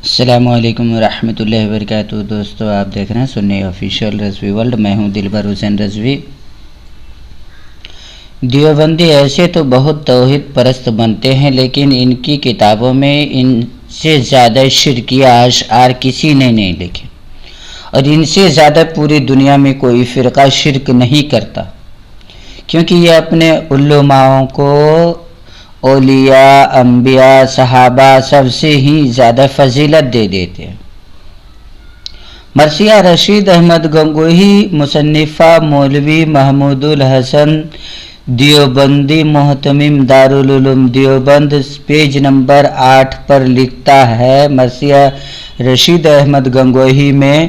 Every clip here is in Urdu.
السلام علیکم ورحمۃ اللہ وبرکاتہ۔ دوستو، آپ دیکھ رہے ہیں سنی آفیشیل رضوی ورلڈ۔ میں ہوں دلبر حسین رضوی۔ دیوبندی ایسے تو بہت توحید پرست بنتے ہیں، لیکن ان کی کتابوں میں ان سے زیادہ شرکیہ اشعار کسی نے نہیں لکھے، اور ان سے زیادہ پوری دنیا میں کوئی فرقہ شرک نہیں کرتا، کیونکہ یہ اپنے علماءوں کو اولیاء، انبیاء، صحابہ سب سے ہی زیادہ فضیلت دے دیتے ہیں۔ مرثیہ رشید احمد گنگوہی، مصنفہ مولوی محمود الحسن دیوبندی، محتمم دارالعلوم دیوبند، پیج نمبر 8 پر لکھتا ہے، مرثیہ رشید احمد گنگوہی میں،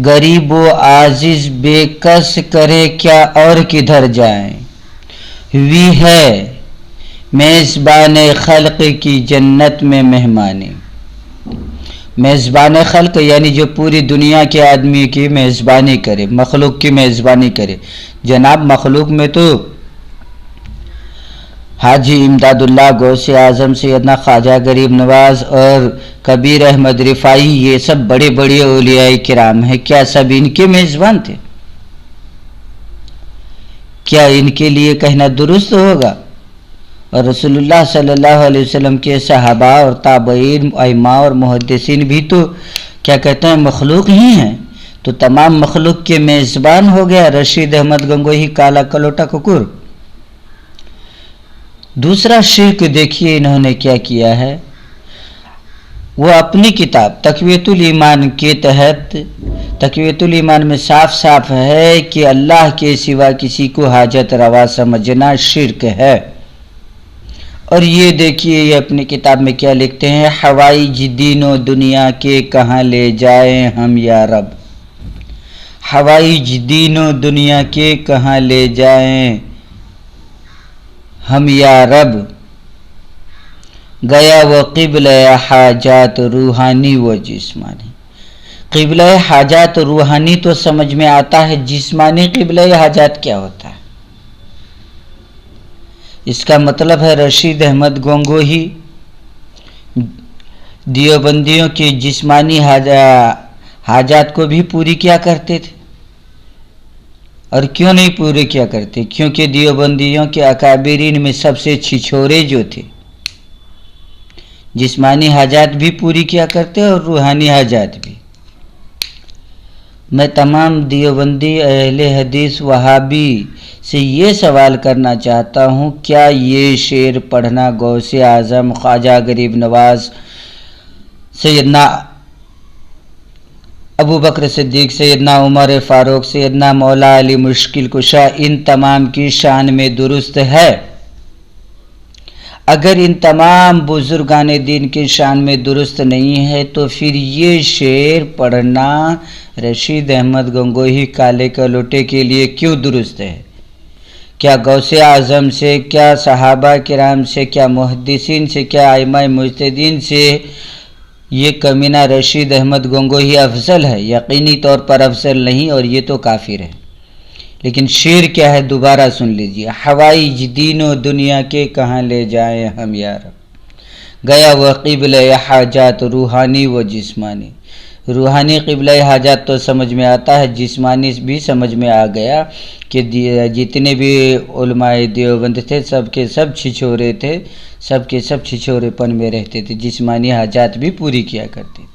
غریب و عاجز بے کس کرے کیا اور کدھر جائیں، وی ہے میزبان خلق کی جنت میں مہمانی۔ میزبان خلق یعنی جو پوری دنیا کے آدمی کی میزبانی کرے، مخلوق کی میزبانی کرے۔ جناب مخلوق میں تو حاجی امداد اللہ غوث اعظم، سیدنا خواجہ غریب نواز اور کبیر احمد رفاعی، یہ سب بڑے بڑے اولیاء کرام ہیں، کیا سب ان کے میزبان تھے؟ کیا ان کے لیے کہنا درست ہوگا؟ اور رسول اللہ صلی اللہ علیہ وسلم کے صحابہ اور تابعین، ائمہ اور محدثین بھی تو کیا کہتے ہیں، مخلوق ہی ہیں، تو تمام مخلوق کے میزبان ہو گیا رشید احمد گنگوہی، کالا کلوٹا ککر۔ دوسرا شرک دیکھیے انہوں نے کیا کیا ہے۔ وہ اپنی کتاب تقویۃ الایمان کے تحت، تقویۃ الایمان میں صاف صاف ہے کہ اللہ کے سوا کسی کو حاجت روا سمجھنا شرک ہے۔ اور یہ دیکھیے یہ اپنی کتاب میں کیا لکھتے ہیں، حوائج دین و دنیا کے کہاں لے جائیں ہم یا رب، حوائج دین و دنیا کے کہاں لے جائیں ہم یا رب، گیا وہ قبلہ حاجات روحانی و جسمانی۔ قبلہ حاجات روحانی تو سمجھ میں آتا ہے، جسمانی قبلہ حاجات کیا ہوتا ہے؟ اس کا مطلب ہے رشید احمد گنگوہی دیوبندیوں کی جسمانی حاجات کو بھی پوری کیا کرتے تھے، اور کیوں نہیں پورے کیا کرتے؟ کیونکہ دیوبندیوں کے اکابرین میں سب سے چھچھورے جو تھے، جسمانی حاجات بھی پوری کیا کرتے اور روحانی حاجات بھی۔ میں تمام دیوبندی اہل حدیث وہابی سے یہ سوال کرنا چاہتا ہوں، کیا یہ شعر پڑھنا غوث اعظم، خواجہ غریب نواز، سیدنا ابو بکر صدیق، سیدنا عمر فاروق، سیدنا مولا علی مشکل کشا، ان تمام کی شان میں درست ہے؟ اگر ان تمام بزرگان دین کی شان میں درست نہیں ہے تو پھر یہ شعر پڑھنا رشید احمد گنگوہی کالے کلوٹے کے لیے کیوں درست ہے؟ کیا غوث اعظم سے، کیا صحابہ کرام سے، کیا محدثین سے، کیا ائمہ مجتہدین سے یہ کمینہ رشید احمد گنگوہی افضل ہے؟ یقینی طور پر افضل نہیں، اور یہ تو کافر ہے۔ لیکن شعر کیا ہے، دوبارہ سن لیجیے، حوائج دین و دنیا کے کہاں لے جائیں ہم یا رب، گیا وہ قبلہ حاجات روحانی و جسمانی۔ روحانی قبلہ حاجات تو سمجھ میں آتا ہے، جسمانی بھی سمجھ میں آ گیا کہ جتنے بھی علماء دیوبند تھے سب کے سب چھچھورے تھے، سب کے سب چھچھورے پن میں رہتے تھے، جسمانی حاجات بھی پوری کیا کرتے تھے۔